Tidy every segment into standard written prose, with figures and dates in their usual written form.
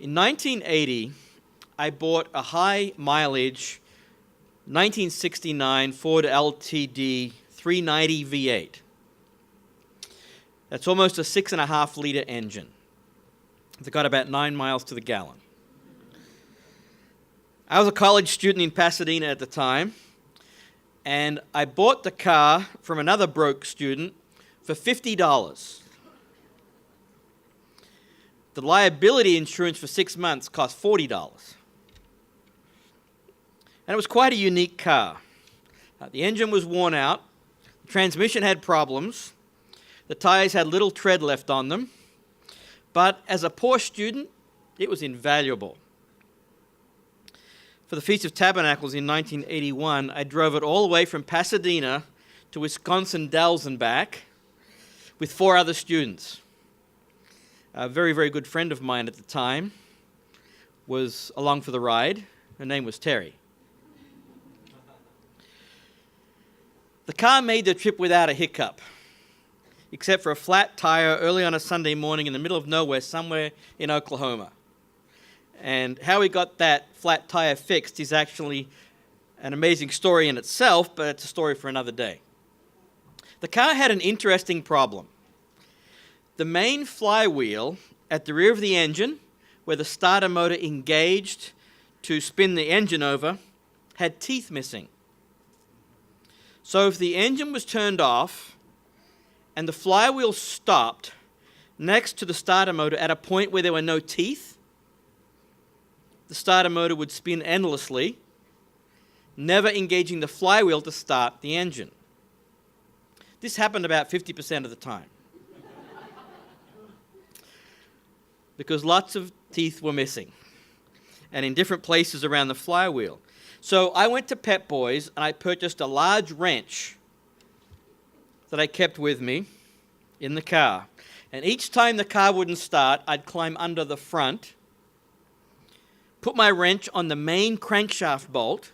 In 1980, I bought a high mileage 1969 Ford LTD 390 V8. That's almost a 6.5 liter engine. It's got about 9 miles to the gallon. I was a college student in Pasadena at the time, and I bought the car from another broke student for $50. The liability insurance for 6 months cost $40. And it was quite a unique car. The engine was worn out, the transmission had problems, the tires had little tread left on them, but as a poor student, it was invaluable. For the Feast of Tabernacles in 1981, I drove it all the way from Pasadena to Wisconsin Dells and back with 4 other students. A very, very good friend of mine at the time was along for the ride. Her name was Terry. The car made the trip without a hiccup, except for a flat tire early on a Sunday morning in the middle of nowhere somewhere in Oklahoma. And how we got that flat tire fixed is actually an amazing story in itself, but it's a story for another day. The car had an interesting problem. The main flywheel at the rear of the engine, where the starter motor engaged to spin the engine over, had teeth missing. So if the engine was turned off and the flywheel stopped next to the starter motor at a point where there were no teeth, the starter motor would spin endlessly, never engaging the flywheel to start the engine. This happened about 50% of the time, because lots of teeth were missing and in different places around the flywheel. So I went to Pep Boys and I purchased a large wrench that I kept with me in the car. And each time the car wouldn't start, I'd climb under the front, put my wrench on the main crankshaft bolt,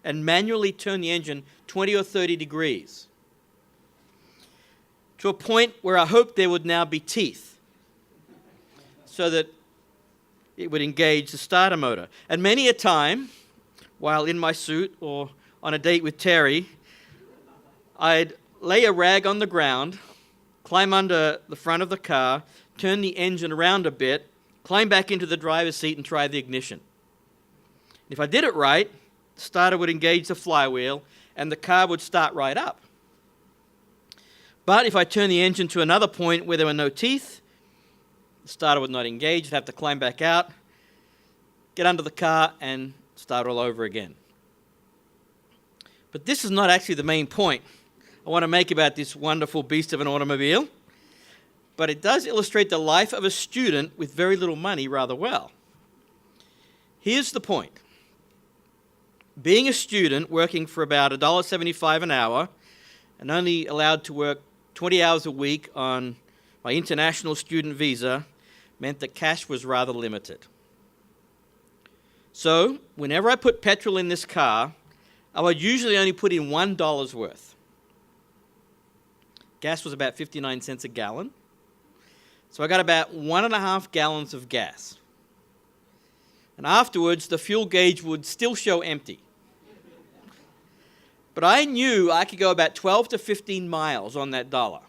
and manually turn the engine 20 or 30 degrees to a point where I hoped there would now be teeth so that it would engage the starter motor. And many a time, while in my suit or on a date with Terry, I'd lay a rag on the ground, climb under the front of the car, turn the engine around a bit, climb back into the driver's seat and try the ignition. If I did it right, the starter would engage the flywheel and the car would start right up. But if I turned the engine to another point where there were no teeth, the starter would not engage. I'd have to climb back out, get under the car, and start all over again. But this is not actually the main point I want to make about this wonderful beast of an automobile, but it does illustrate the life of a student with very little money rather well. Here's the point. Being a student working for about $1.75 an hour and only allowed to work 20 hours a week on my international student visa meant that cash was rather limited. So, whenever I put petrol in this car, I would usually only put in $1 worth. Gas was about 59 cents a gallon. So I got about 1.5 gallons of gas. And afterwards, the fuel gauge would still show empty. But I knew I could go about 12 to 15 miles on that dollar.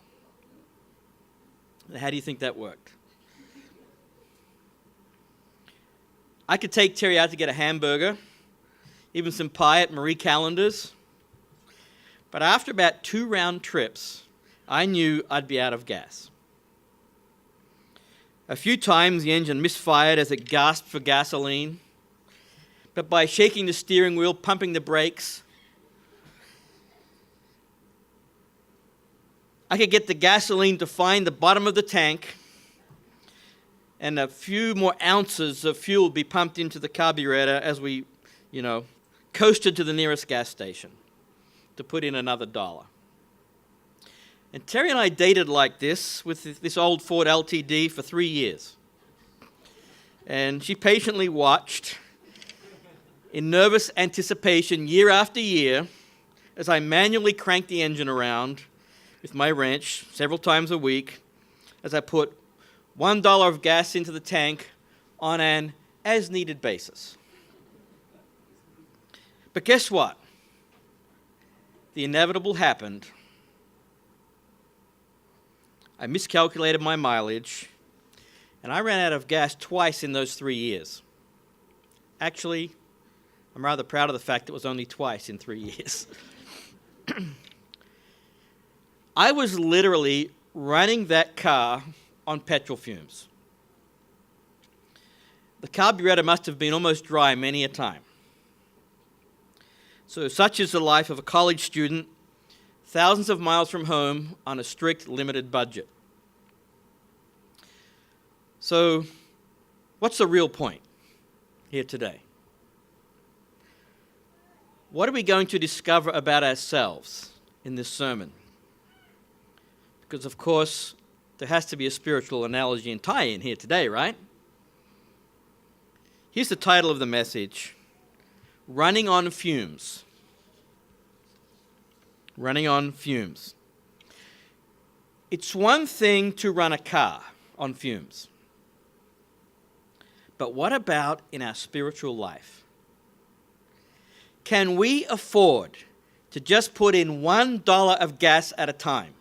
How do you think that worked? I could take Terry out to get a hamburger, even some pie at Marie Callender's. But after about 2 round trips, I knew I'd be out of gas. A few times the engine misfired as it gasped for gasoline, but by shaking the steering wheel, pumping the brakes, I could get the gasoline to find the bottom of the tank, and a few more ounces of fuel be pumped into the carburetor as we, coasted to the nearest gas station to put in another $1. And Terry and I dated like this with this old Ford LTD for 3 years. And she patiently watched in nervous anticipation year after year as I manually cranked the engine around with my wrench several times a week as I put $1 of gas into the tank on an as-needed basis. But guess what? The inevitable happened. I miscalculated my mileage, and I ran out of gas twice in those 3 years. Actually, I'm rather proud of the fact it was only twice in 3 years. I was literally running that car on petrol fumes. The carburetor must have been almost dry many a time. So such is the life of a college student, thousands of miles from home on a strict, limited budget. So, what's the real point here today? What are we going to discover about ourselves in this sermon? Because, of course, there has to be a spiritual analogy and tie-in here today, right? Here's the title of the message: Running on Fumes. Running on fumes. It's one thing to run a car on fumes. But what about in our spiritual life? Can we afford to just put in $1 of gas at a time?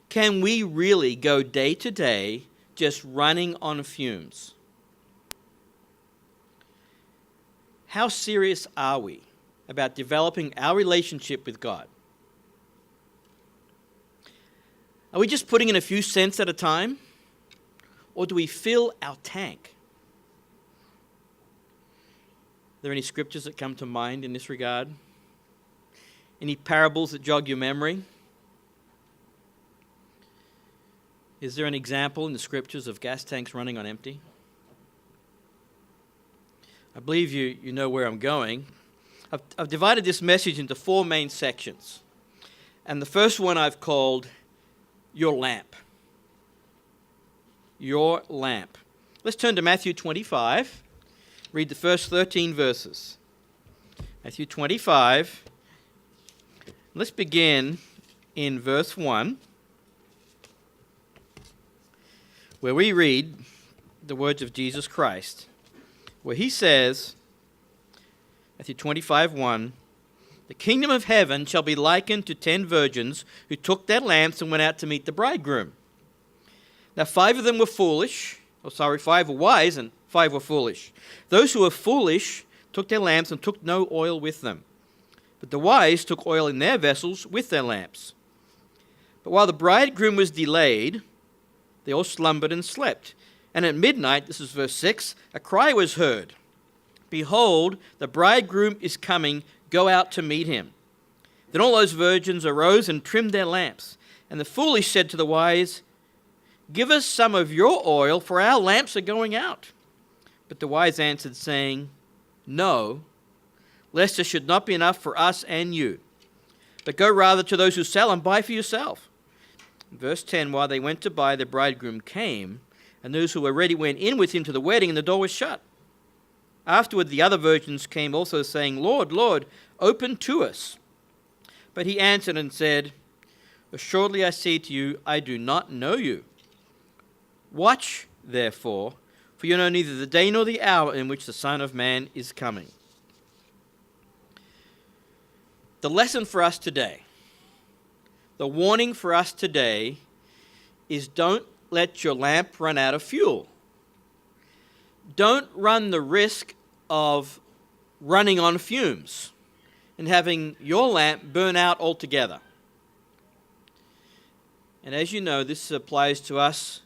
Can we really go day to day just running on fumes? How serious are we about developing our relationship with God? Are we just putting in a few cents at a time? Or do we fill our tank? Are there any scriptures that come to mind in this regard? Any parables that jog your memory? Is there an example in the scriptures of gas tanks running on empty? I believe you know where I'm going. I've divided this message into 4 main sections. And the first one I've called Your Lamp. Your lamp. Let's turn to Matthew 25. Read the first 13 verses. Matthew 25. Let's begin in verse 1, where we read the words of Jesus Christ, where he says, Matthew 25:1, "The kingdom of heaven shall be likened to 10 virgins who took their lamps and went out to meet the bridegroom. Now 5 of them were foolish, 5 were wise and 5 were foolish. Those who were foolish took their lamps and took no oil with them. But the wise took oil in their vessels with their lamps. But while the bridegroom was delayed, they all slumbered and slept. And at midnight," this is verse 6, "a cry was heard, 'Behold, the bridegroom is coming, go out to meet him.' Then all those virgins arose and trimmed their lamps. And the foolish said to the wise, 'Give us some of your oil, for our lamps are going out.' But the wise answered, saying, 'No, lest there should not be enough for us and you. But go rather to those who sell and buy for yourself.' Verse 10, "While they went to buy, the bridegroom came, and those who were ready went in with him to the wedding, and the door was shut. Afterward the other virgins came also, saying, 'Lord, Lord, open to us.' But he answered and said, 'Assuredly I say to you, I do not know you. Watch, therefore, for you know neither the day nor the hour in which the Son of Man is coming.'" The lesson for us today, the warning for us today, is don't let your lamp run out of fuel. Don't run the risk of running on fumes and having your lamp burn out altogether. And as you know, this applies to us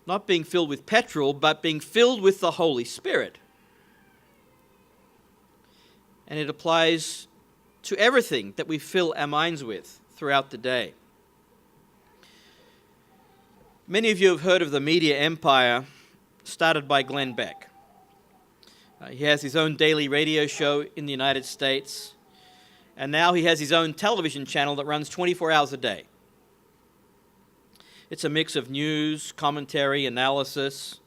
not being filled with petrol, but being filled with the Holy Spirit. And it applies to everything that we fill our minds with throughout the day. Many of you have heard of the media empire started by Glenn Beck. He has his own daily radio show in the United States, and now he has his own television channel that runs 24 hours a day. It's a mix of news, commentary, analysis,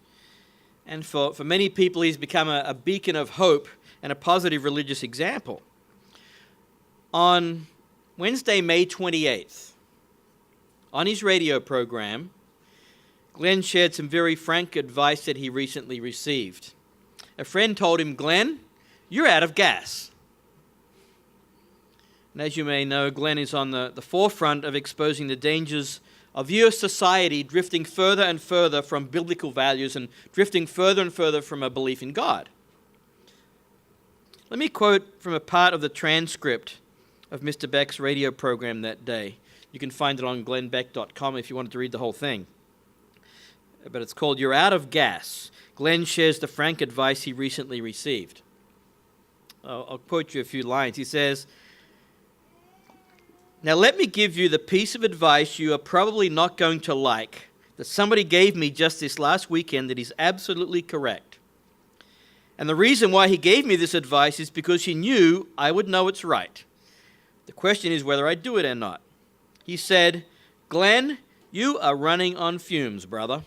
and for many people he's become a beacon of hope and a positive religious example. On Wednesday, May 28th on his radio program, Glenn shared some very frank advice that he recently received. A friend told him, "Glenn, you're out of gas." And as you may know, Glenn is on the forefront of exposing the dangers of US society drifting further and further from biblical values and drifting further and further from a belief in God. Let me quote from a part of the transcript of Mr. Beck's radio program that day. You can find it on glennbeck.com if you wanted to read the whole thing. But it's called "You're Out of Gas." Glenn shares the frank advice he recently received. I'll quote you a few lines. He says, "Now let me give you the piece of advice you are probably not going to like that somebody gave me just this last weekend that is absolutely correct. And the reason why he gave me this advice is because he knew I would know it's right. The question is whether I do it or not. He said, 'Glenn, you are running on fumes, brother.'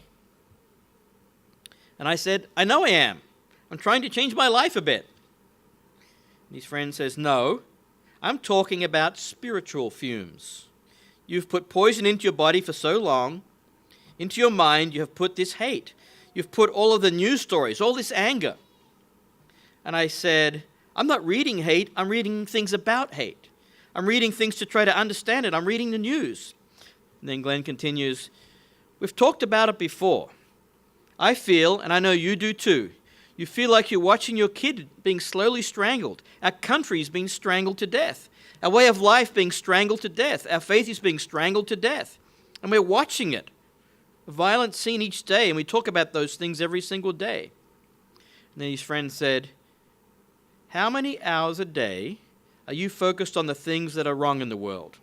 And I said, 'I know I am. I'm trying to change my life a bit.' And his friend says, 'No, I'm talking about spiritual fumes. You've put poison into your body for so long. Into your mind, you have put this hate. You've put all of the news stories, all this anger.' And I said, 'I'm not reading hate. I'm reading things about hate. I'm reading things to try to understand it. I'm reading the news.' And then Glenn continues, 'We've talked about it before. I feel, and I know you do too, you feel like you're watching your kid being slowly strangled. Our country's being strangled to death. Our way of life being strangled to death. Our faith is being strangled to death. And we're watching it. A violent scene each day, and we talk about those things every single day.' And then his friend said, 'How many hours a day are you focused on the things that are wrong in the world?'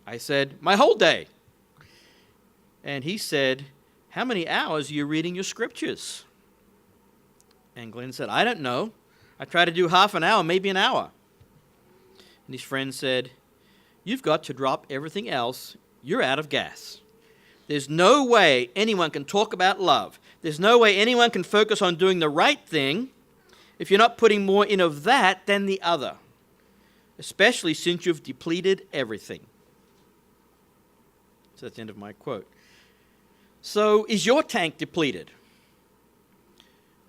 I said, 'My whole day.' And he said, 'How many hours are you reading your scriptures?' And Glenn said, 'I don't know. I try to do half an hour, maybe an hour.' And his friend said, 'You've got to drop everything else. You're out of gas. There's no way anyone can talk about love. There's no way anyone can focus on doing the right thing if you're not putting more in of that than the other, especially since you've depleted everything.'" So that's the end of my quote. So is your tank depleted?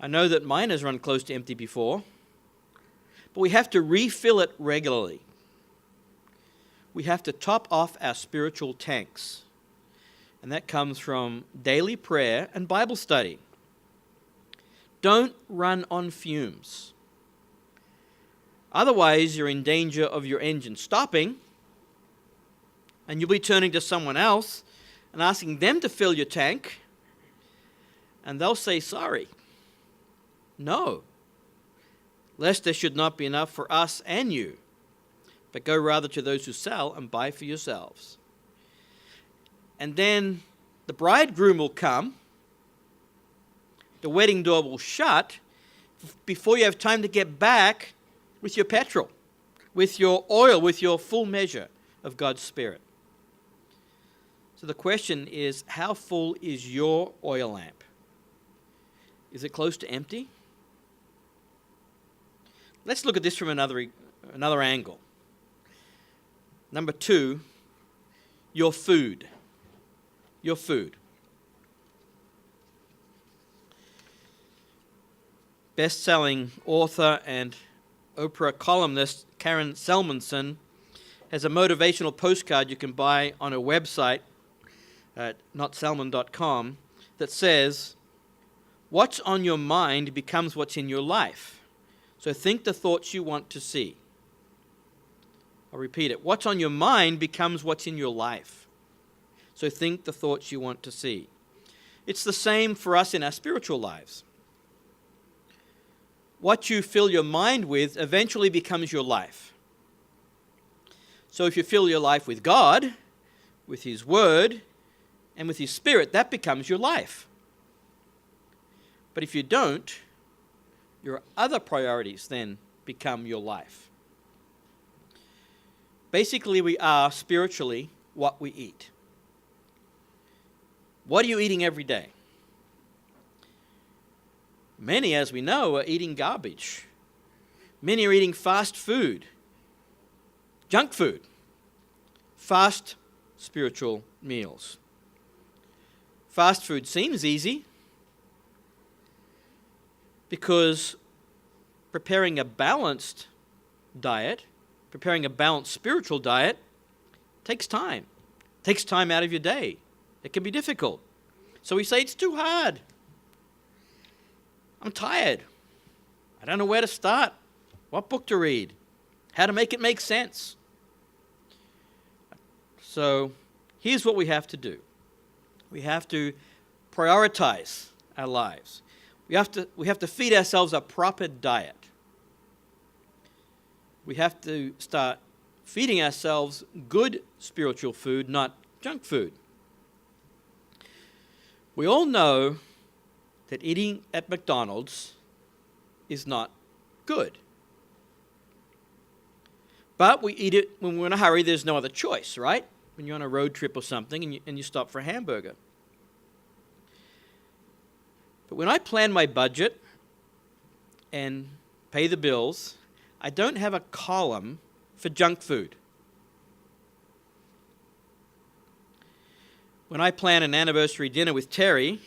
I know that mine has run close to empty before, but we have to refill it regularly. We have to top off our spiritual tanks, and that comes from daily prayer and Bible study. Don't run on fumes. Otherwise, you're in danger of your engine stopping, and you'll be turning to someone else and asking them to fill your tank, and they'll say sorry. No, lest there should not be enough for us and you, but go rather to those who sell and buy for yourselves. And then the bridegroom will come, the wedding door will shut before you have time to get back with your petrol, with your oil, with your full measure of God's Spirit. So the question is, how full is your oil lamp? Is it close to empty? Let's look at this from another angle. Number 2, your food. Your food. Best-selling author and Oprah columnist Karen Selmanson has a motivational postcard you can buy on her website at notselman.com that says, "What's on your mind becomes what's in your life. So think the thoughts you want to see." I'll repeat it. What's on your mind becomes what's in your life. So think the thoughts you want to see. It's the same for us in our spiritual lives. What you fill your mind with eventually becomes your life. So if you fill your life with God, with His Word, and with His Spirit, that becomes your life. But if you don't, your other priorities then become your life. Basically, we are spiritually what we eat. What are you eating every day? Many, as we know, are eating garbage. Many are eating fast food, junk food, fast spiritual meals. Fast food seems easy because preparing a balanced diet, preparing a balanced spiritual diet, takes time. It takes time out of your day. It can be difficult. So we say it's too hard. I'm tired. I don't know where to start, what book to read, how to make it make sense. So here's what we have to do. We have to prioritize our lives. We have to feed ourselves a proper diet. We have to start feeding ourselves good spiritual food, not junk food. We all know that eating at McDonald's is not good. But we eat it when we're in a hurry. There's no other choice, right? When you're on a road trip or something and you stop for a hamburger. But when I plan my budget and pay the bills, I don't have a column for junk food. When I plan an anniversary dinner with Terry,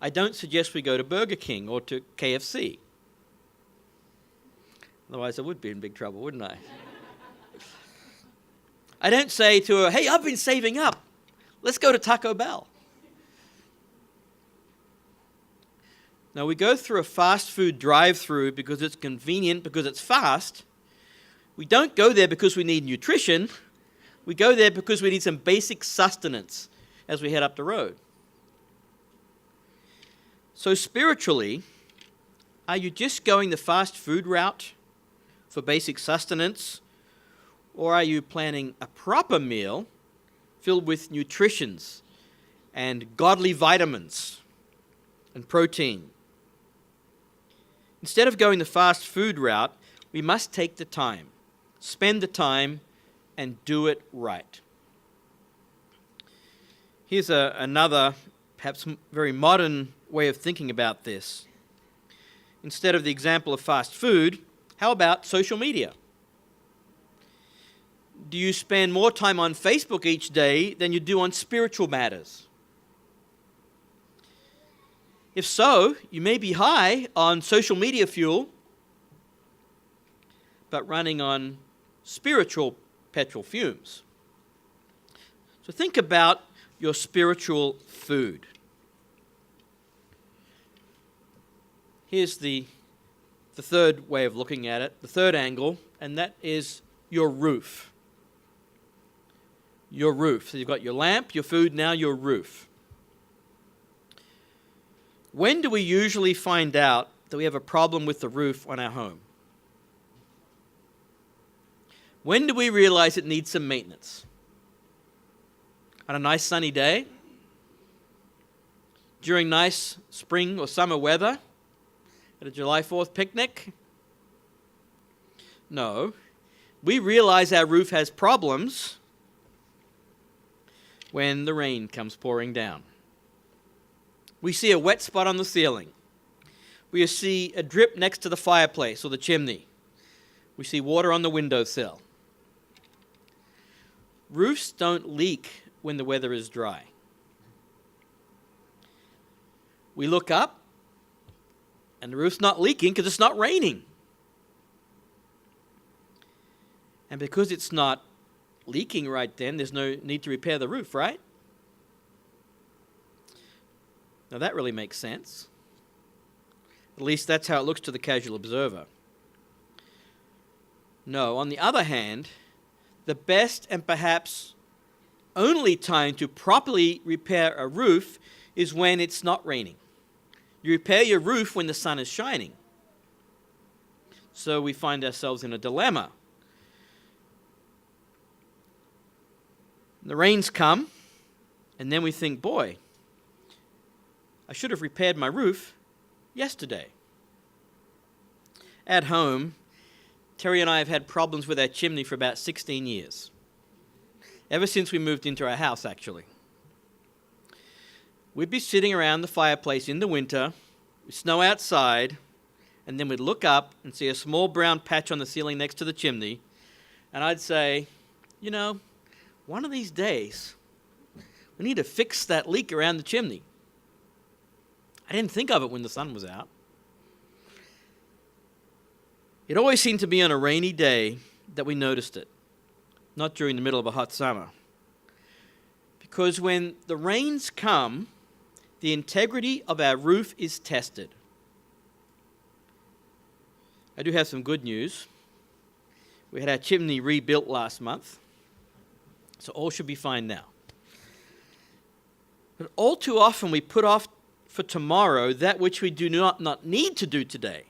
I don't suggest we go to Burger King or to KFC. Otherwise I would be in big trouble, wouldn't I? I don't say to her, hey, I've been saving up. Let's go to Taco Bell. Now, we go through a fast food drive-through because it's convenient, because it's fast. We don't go there because we need nutrition. We go there because we need some basic sustenance as we head up the road. So spiritually, are you just going the fast food route for basic sustenance? Or are you planning a proper meal filled with nutritions and godly vitamins and protein? Instead of going the fast food route, we must take the time, spend the time, and do it right. Here's another, perhaps very modern way of thinking about this. Instead of the example of fast food, how about social media? Do you spend more time on Facebook each day than you do on spiritual matters? If so, you may be high on social media fuel, but running on spiritual petrol fumes. So think about your spiritual food. Here's the third way of looking at it, the third angle, and that is your roof. Your roof. So you've got your lamp, your food, now your roof. When do we usually find out that we have a problem with the roof on our home? When do we realize it needs some maintenance? On a nice sunny day? During nice spring or summer weather? At a July 4th picnic? No. We realize our roof has problems when the rain comes pouring down. We see a wet spot on the ceiling. We see a drip next to the fireplace or the chimney. We see water on the windowsill. Roofs don't leak when the weather is dry. We look up, and the roof's not leaking because it's not raining. And because it's not leaking right then, there's no need to repair the roof, right? Now that really makes sense. At least that's how it looks to the casual observer. No, on the other hand, the best and perhaps only time to properly repair a roof is when it's not raining. You repair your roof when the sun is shining. So we find ourselves in a dilemma. The rains come, and then we think, boy, I should have repaired my roof yesterday. At home, Terry and I have had problems with our chimney for about 16 years. Ever since we moved into our house, actually. We'd be sitting around the fireplace in the winter, with snow outside, and then we'd look up and see a small brown patch on the ceiling next to the chimney, and I'd say, you know, one of these days, We need to fix that leak around the chimney. I didn't think of it when the sun was out. It always seemed to be on a rainy day that we noticed it, not during the middle of a hot summer. Because when the rains come, the integrity of our roof is tested. I do have some good news. We had our chimney rebuilt last month, so all should be fine now. But all too often we put off for tomorrow that which we do not need to do today.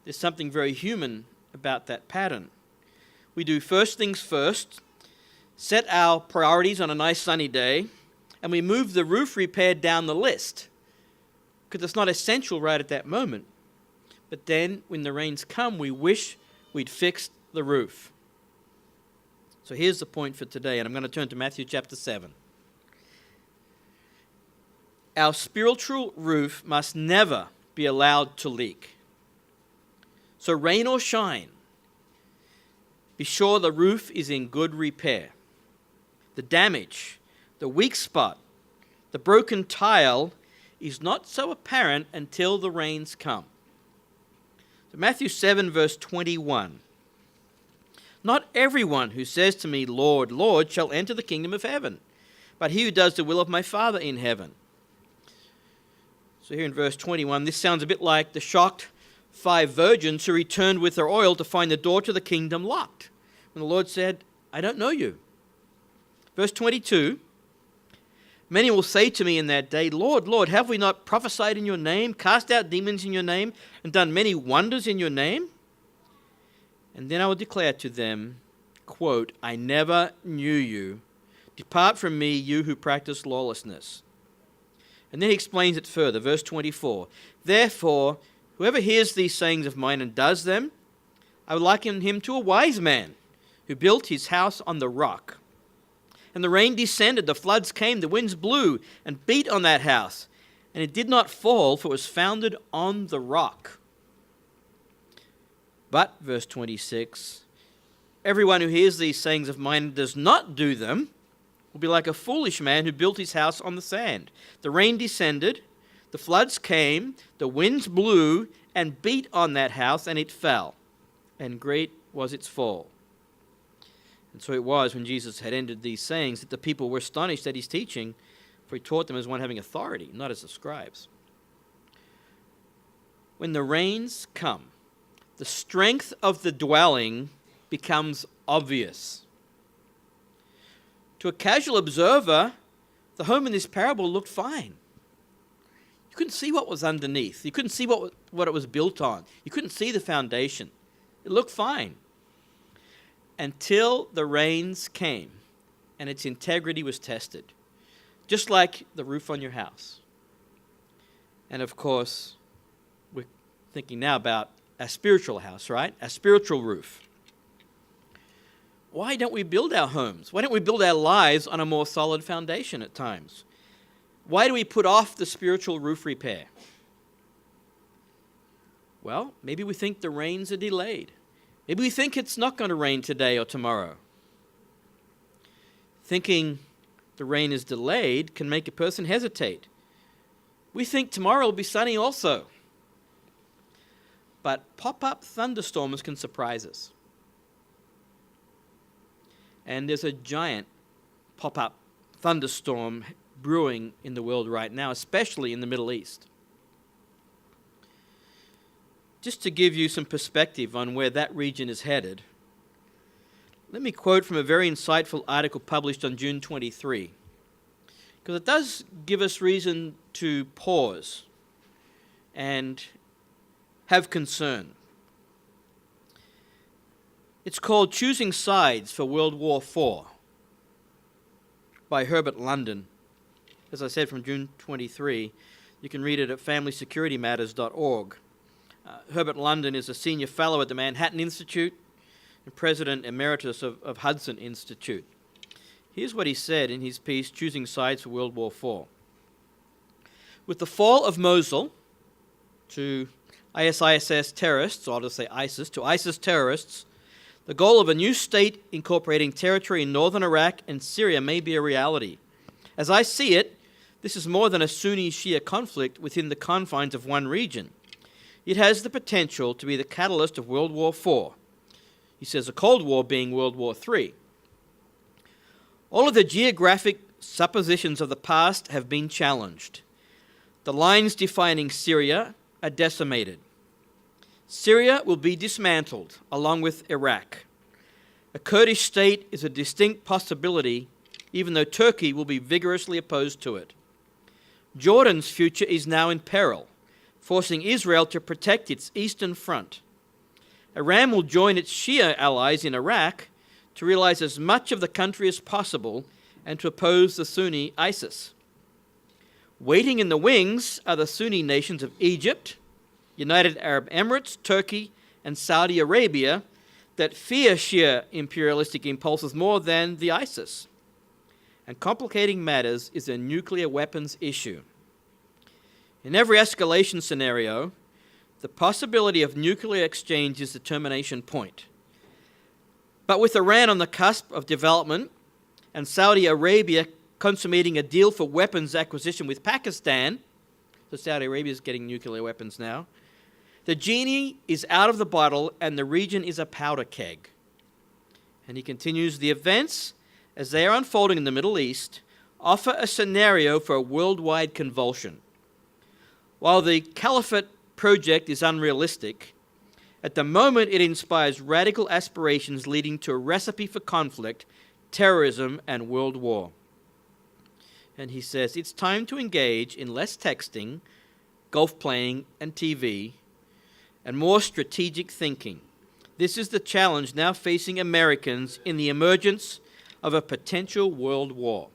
There's something very human about that pattern. We do first things first, set our priorities on a nice sunny day, and we move the roof repair down the list because it's not essential right at that moment. But then when the rains come, we wish we'd fixed the roof. So here's the point for today, and I'm going to turn to Matthew chapter 7. Our spiritual roof must never be allowed to leak. So rain or shine, be sure the roof is in good repair. The damage, the weak spot, the broken tile is not so apparent until the rains come. So Matthew 7 verse 21. Not everyone who says to me, Lord, Lord, shall enter the kingdom of heaven, but he who does the will of my Father in heaven. So here in verse 21, this sounds a bit like the shocked 5 virgins who returned with their oil to find the door to the kingdom locked. When the Lord said, I don't know you. Verse 22, many will say to me in that day, Lord, Lord, have we not prophesied in your name, cast out demons in your name, and done many wonders in your name? And then I will declare to them, quote, I never knew you. Depart from me, you who practice lawlessness. And then he explains it further, verse 24. Therefore, whoever hears these sayings of mine and does them, I would liken him to a wise man who built his house on the rock. And the rain descended, the floods came, the winds blew and beat on that house, and it did not fall, for it was founded on the rock. But, verse 26, everyone who hears these sayings of mine and does not do them will be like a foolish man who built his house on the sand. The rain descended, the floods came, the winds blew and beat on that house, and it fell, and great was its fall. And so it was when Jesus had ended these sayings that the people were astonished at his teaching, for he taught them as one having authority, not as the scribes. When the rains come, the strength of the dwelling becomes obvious. To a casual observer, the home in this parable looked fine. You couldn't see what was underneath. You couldn't see what it was built on. You couldn't see the foundation. It looked fine. Until the rains came and its integrity was tested. Just like the roof on your house. And of course, we're thinking now about a spiritual house, right? A spiritual roof. Why don't we build our homes? Why don't we build our lives on a more solid foundation at times? Why do we put off the spiritual roof repair? Well, maybe we think the rains are delayed. Maybe we think it's not going to rain today or tomorrow. Thinking the rain is delayed can make a person hesitate. We think tomorrow will be sunny also. But pop-up thunderstorms can surprise us. And there's a giant pop-up thunderstorm brewing in the world right now, especially in the Middle East. Just to give you some perspective on where that region is headed, let me quote from a very insightful article published on June 23, because it does give us reason to pause and have concern. It's called Choosing Sides for World War IV by Herbert London. As I said, from June 23. You can read it at familysecuritymatters.org. Herbert London is a senior fellow at the Manhattan Institute and president emeritus of Hudson Institute. Here's what he said in his piece, Choosing Sides for World War IV. With the fall of Mosul to ISIS terrorists, or I'll just say ISIS, to ISIS terrorists, The goal of a new state incorporating territory in northern Iraq and Syria may be a reality. As I see it, this is more than a Sunni-Shia conflict within the confines of one region. It has the potential to be the catalyst of World War IV. He says a Cold War being World War III. All of the geographic suppositions of the past have been challenged. The lines defining Syria are decimated. Syria will be dismantled, along with Iraq. A Kurdish state is a distinct possibility, even though Turkey will be vigorously opposed to it. Jordan's future is now in peril, forcing Israel to protect its eastern front. Iran will join its Shia allies in Iraq to realize as much of the country as possible and to oppose the Sunni ISIS. Waiting in the wings are the Sunni nations of Egypt, United Arab Emirates, Turkey, and Saudi Arabia that fear Shia imperialistic impulses more than the ISIS. And complicating matters is a nuclear weapons issue. In every escalation scenario, the possibility of nuclear exchange is the termination point. But with Iran on the cusp of development and Saudi Arabia consummating a deal for weapons acquisition with Pakistan, so Saudi Arabia is getting nuclear weapons now, the genie is out of the bottle and the region is a powder keg. And he continues, the events, as they are unfolding in the Middle East, offer a scenario for a worldwide convulsion. While the Caliphate project is unrealistic, at the moment it inspires radical aspirations leading to a recipe for conflict, terrorism, and world war. And he says, it's time to engage in less texting, golf playing, and TV, and more strategic thinking. This is the challenge now facing Americans in the emergence of a potential world war.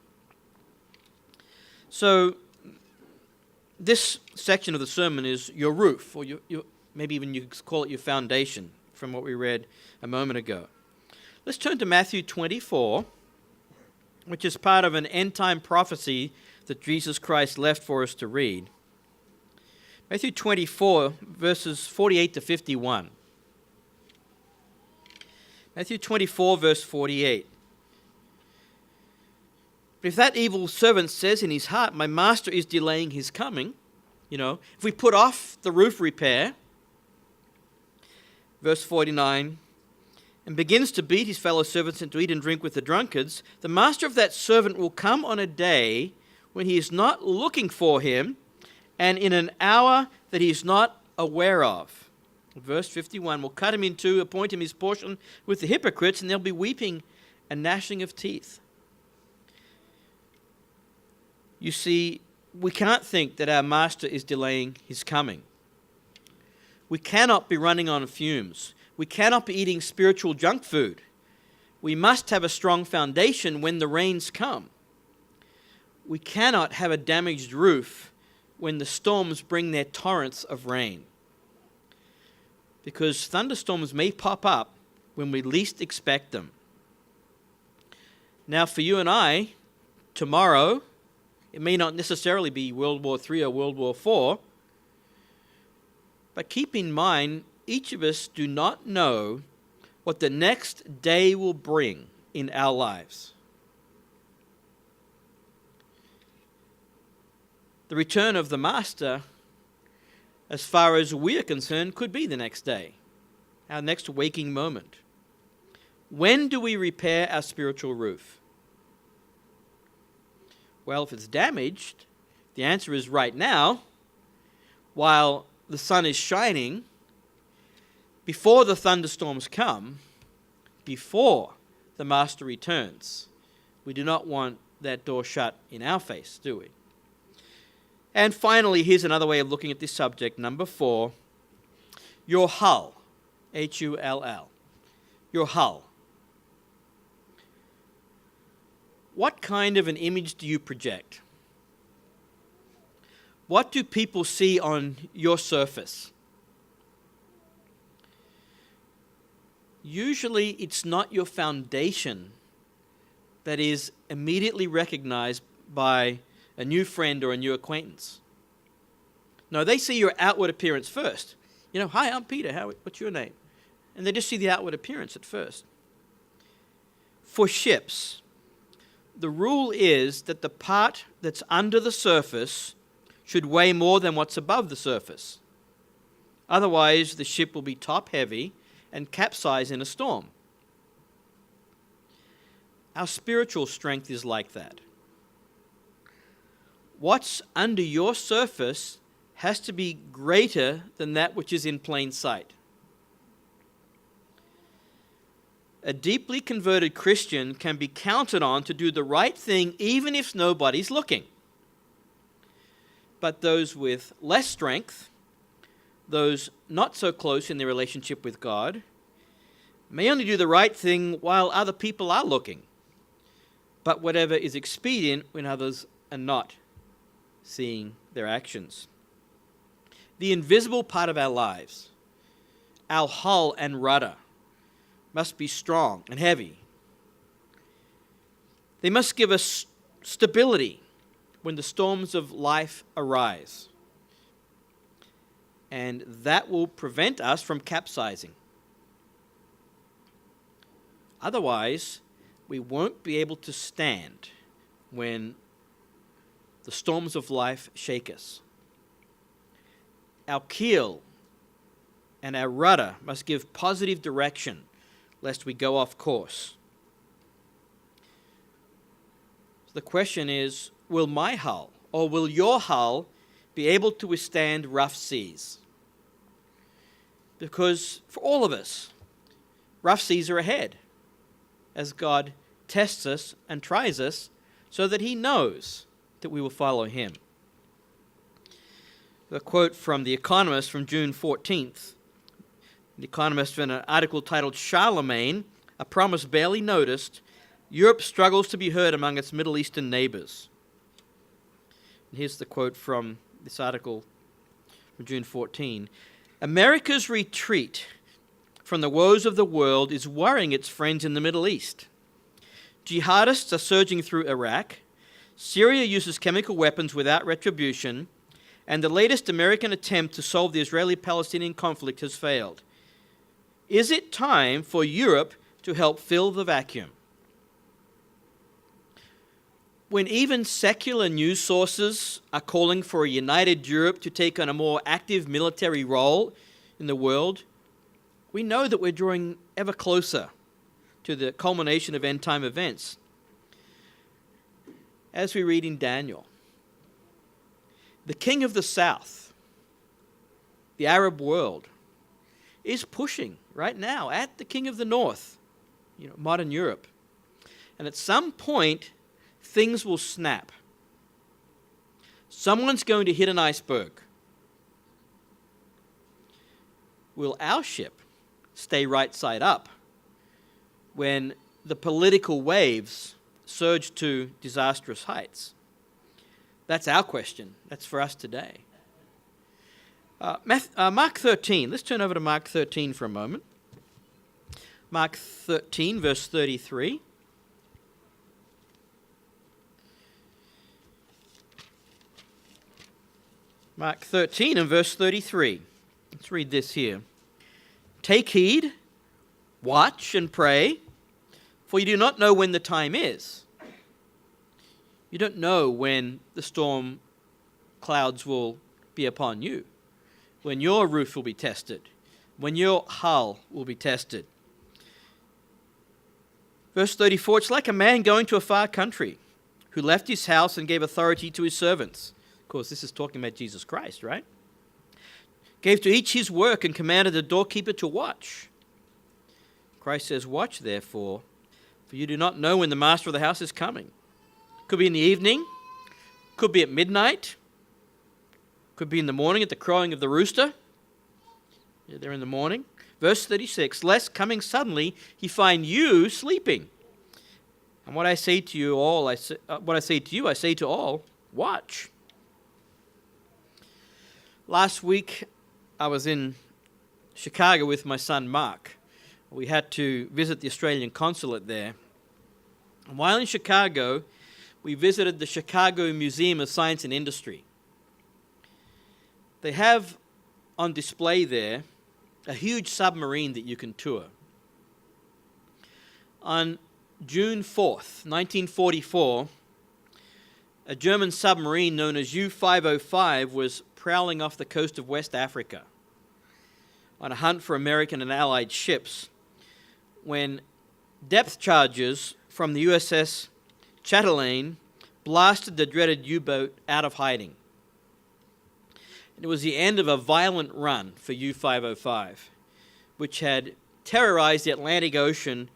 So, this section of the sermon is your roof, or maybe even you could call it your foundation, from what we read a moment ago. Let's turn to Matthew 24, which is part of an end-time prophecy that Jesus Christ left for us to read. Matthew 24, verses 48 to 51. Matthew 24, verse 48. But if that evil servant says in his heart, my master is delaying his coming, if we put off the roof repair, verse 49, and begins to beat his fellow servants and to eat and drink with the drunkards, the master of that servant will come on a day when he is not looking for him, and in an hour that he is not aware of. Verse 51, will cut him in two, appoint him his portion with the hypocrites, and there'll be weeping and gnashing of teeth. You see, we can't think that our master is delaying his coming. We cannot be running on fumes. We cannot be eating spiritual junk food. We must have a strong foundation when the rains come. We cannot have a damaged roof when the storms bring their torrents of rain. Because thunderstorms may pop up when we least expect them. Now for you and I, tomorrow, it may not necessarily be World War III or World War IV, but keep in mind, each of us do not know what the next day will bring in our lives. The return of the Master, as far as we are concerned, could be the next day, our next waking moment. When do we repair our spiritual roof? Well, if it's damaged, the answer is right now, while the sun is shining, before the thunderstorms come, before the Master returns. We do not want that door shut in our face, do we? And finally, here's another way of looking at this subject, number 4, your hull, H-U-L-L, your hull. What kind of an image do you project? What do people see on your surface? Usually, it's not your foundation that is immediately recognized by a new friend or a new acquaintance. No, they see your outward appearance first. Hi, I'm Peter. What's your name? and they just see the outward appearance at first. For ships, the rule is that the part that's under the surface should weigh more than what's above the surface. Otherwise, the ship will be top-heavy and capsize in a storm. Our spiritual strength is like that. What's under your surface has to be greater than that which is in plain sight. A deeply converted Christian can be counted on to do the right thing even if nobody's looking. But those with less strength, those not so close in their relationship with God, may only do the right thing while other people are looking, but whatever is expedient when others are not seeing their actions. The invisible part of our lives, our hull and rudder, must be strong and heavy. They must give us stability when the storms of life arise. And that will prevent us from capsizing. Otherwise, we won't be able to stand when the storms of life shake us. Our keel and our rudder must give positive direction, lest we go off course. So the question is, will my hull or will your hull be able to withstand rough seas? Because for all of us, rough seas are ahead as God tests us and tries us so that he knows that we will follow him. A quote from The Economist from June 14th. The Economist, in an article titled "Charlemagne, a Promise Barely Noticed, Europe Struggles to be Heard Among Its Middle Eastern Neighbors." And here's the quote from this article from June 14. "America's retreat from the woes of the world is worrying its friends in the Middle East. Jihadists are surging through Iraq, Syria uses chemical weapons without retribution, and the latest American attempt to solve the Israeli-Palestinian conflict has failed. Is it time for Europe to help fill the vacuum?" When even secular news sources are calling for a united Europe to take on a more active military role in the world, we know that we're drawing ever closer to the culmination of end-time events. As we read in Daniel, the king of the south, the Arab world, is pushing right now at the king of the north, modern Europe. And at some point, things will snap. Someone's going to hit an iceberg. Will our ship stay right side up when the political waves surge to disastrous heights? That's our question. That's for us today. Mark 13. Let's turn over to Mark 13 for a moment. Mark 13, verse 33. Mark 13 and verse 33. Let's read this here. "Take heed, watch and pray, for you do not know when the time is." You don't know when the storm clouds will be upon you, when your roof will be tested, when your hull will be tested. Verse 34, "It's like a man going to a far country who left his house and gave authority to his servants." Of course, this is talking about Jesus Christ, right? "Gave to each his work and commanded the doorkeeper to watch." Christ says, "Watch therefore, for you do not know when the master of the house is coming." Could be in the evening, could be at midnight, could be in the morning at the crowing of the rooster. Yeah, they're in the morning. Verse 36, "Lest coming suddenly he find you sleeping. And what I say to you, I say to all, watch." Last week, I was in Chicago with my son Mark. We had to visit the Australian consulate there. And while in Chicago, we visited the Chicago Museum of Science and Industry. They have on display there a huge submarine that you can tour. On June 4th, 1944, a German submarine known as U-505 was prowling off the coast of West Africa on a hunt for American and Allied ships when depth charges from the USS Chatelaine blasted the dreaded U-boat out of hiding. It was the end of a violent run for U-505, which had terrorized the Atlantic Ocean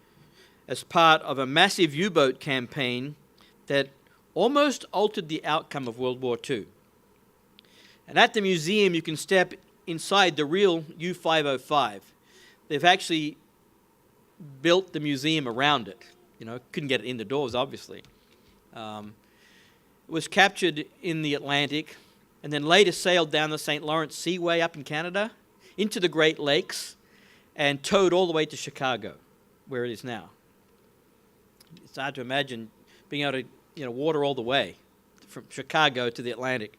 as part of a massive U-boat campaign that almost altered the outcome of World War II. And at the museum, you can step inside the real U-505. They've actually built the museum around it. Couldn't get it in the doors, obviously. It was captured in the Atlantic and then later sailed down the St. Lawrence Seaway up in Canada into the Great Lakes and towed all the way to Chicago, where it is now. It's hard to imagine being able to water all the way from Chicago to the Atlantic.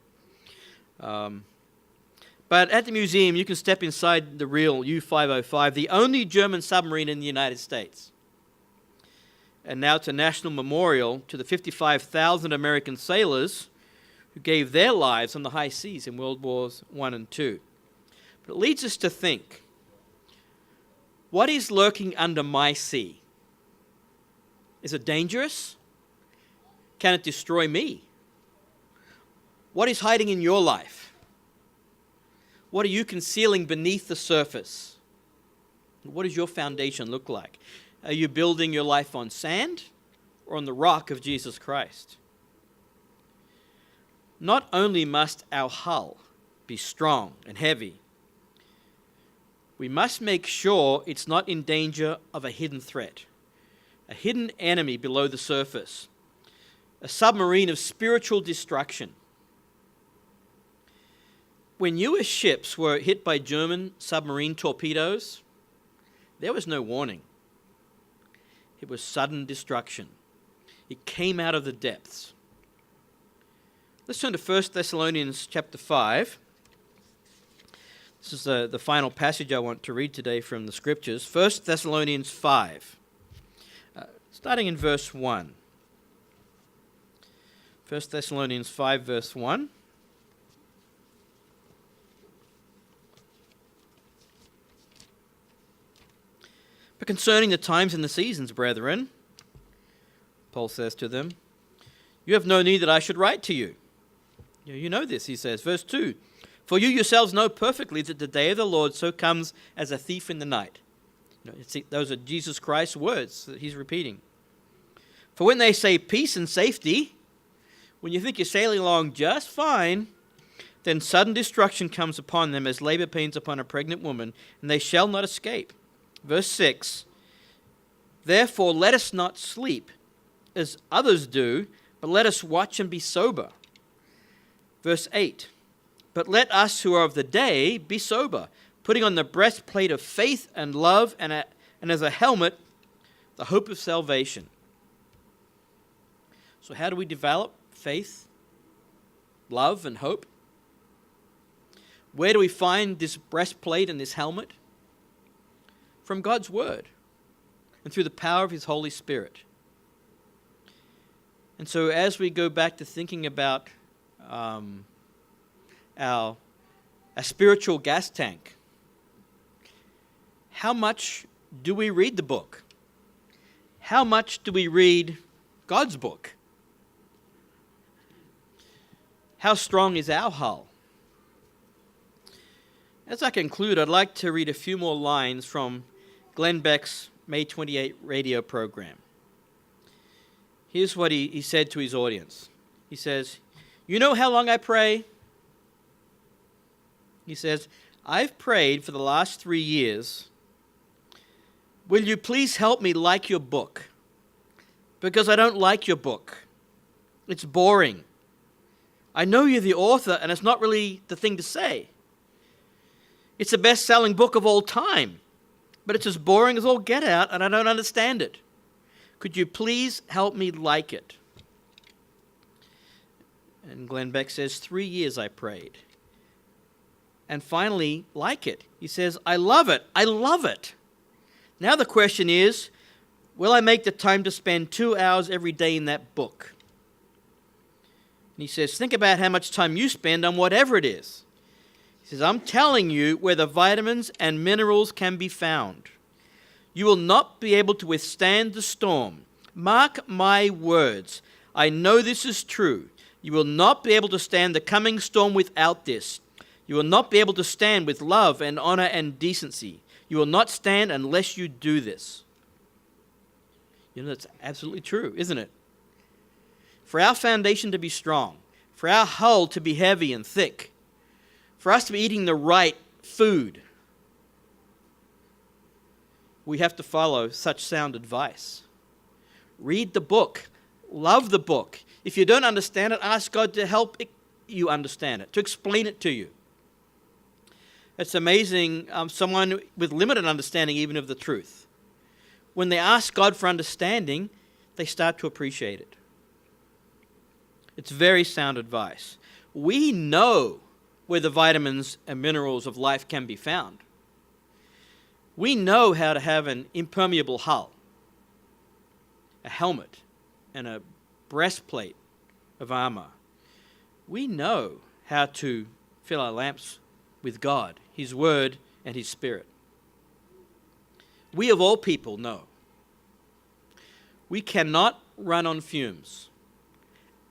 But at the museum, you can step inside the real U-505, the only German submarine in the United States. And now it's a national memorial to the 55,000 American sailors who gave their lives on the high seas in World Wars I and II. But it leads us to think, what is lurking under my sea? Is it dangerous? Can it destroy me? What is hiding in your life? What are you concealing beneath the surface? What does your foundation look like? Are you building your life on sand or on the rock of Jesus Christ? Not only must our hull be strong and heavy, we must make sure it's not in danger of a hidden threat, a hidden enemy below the surface, a submarine of spiritual destruction. When U.S. ships were hit by German submarine torpedoes, there was no warning. It was sudden destruction. It came out of the depths. Let's turn to 1 Thessalonians chapter 5. This is the final passage I want to read today from the Scriptures. 1 Thessalonians 5, starting in verse 1. 1 Thessalonians 5, verse 1. But concerning the times and the seasons, brethren, Paul says to them, you have no need that I should write to you. You know this, he says. Verse 2, for you yourselves know perfectly that the day of the Lord so comes as a thief in the night. Those are Jesus Christ's words that he's repeating. For when they say peace and safety, when you think you're sailing along just fine, then sudden destruction comes upon them as labor pains upon a pregnant woman, and they shall not escape. Verse 6, therefore let us not sleep as others do, but let us watch and be sober. Verse 8, but let us who are of the day be sober, putting on the breastplate of faith and love, and as a helmet, the hope of salvation. So how do we develop faith, love, and hope? Where do we find this breastplate and this helmet? From God's Word and through the power of His Holy Spirit. And so as we go back to thinking about our spiritual gas tank, how much do we read the book? How much do we read God's book? How strong is our hull? As I conclude, I'd like to read a few more lines from Glenn Beck's May 28 radio program. Here's what he said to his audience. He says, you know how long I pray? He says, I've prayed for the last 3 years. Will you please help me like your book? Because I don't like your book. It's boring. I know you're the author, and it's not really the thing to say. It's the best-selling book of all time, but it's as boring as all get out, and I don't understand it. Could you please help me like it? And Glenn Beck says, 3 years I prayed. and finally like it. He says, I love it. I love it. Now the question is, will I make the time to spend 2 hours every day in that book? And he says, think about how much time you spend on whatever it is. He says, I'm telling you where the vitamins and minerals can be found. You will not be able to withstand the storm. Mark my words. I know this is true. You will not be able to stand the coming storm without this. You will not be able to stand with love and honor and decency. You will not stand unless you do this. You know, that's absolutely true, isn't it? For our foundation to be strong, for our hull to be heavy and thick, for us to be eating the right food, we have to follow such sound advice. Read the book. Love the book. If you don't understand it, ask God to help you understand it, to explain it to you. It's amazing, someone with limited understanding even of the truth, when they ask God for understanding, they start to appreciate it. It's very sound advice. We know where the vitamins and minerals of life can be found. We know how to have an impermeable hull, a helmet, and a breastplate of armor. We know how to fill our lamps with God, His Word, and His Spirit. We of all people know. We cannot run on fumes.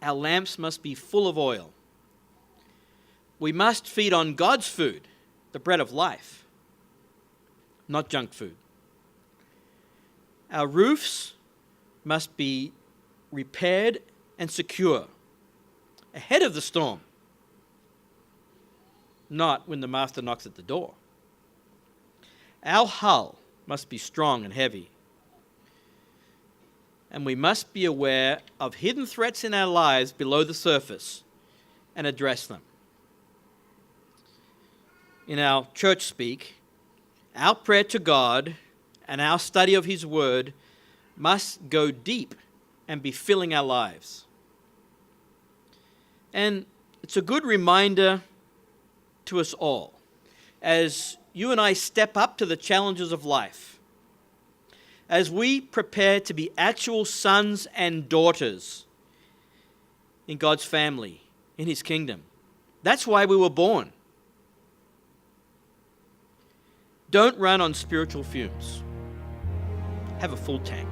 Our lamps must be full of oil. We must feed on God's food, the bread of life, not junk food. Our roofs must be repaired and secure ahead of the storm, not when the master knocks at the door. Our hull must be strong and heavy, and we must be aware of hidden threats in our lives below the surface and address them. In our church speak, our prayer to God and our study of His Word must go deep and be filling our lives. And it's a good reminder to us all as you and I step up to the challenges of life, as we prepare to be actual sons and daughters in God's family, in His kingdom. That's why we were born. Don't run on spiritual fumes. Have a full tank.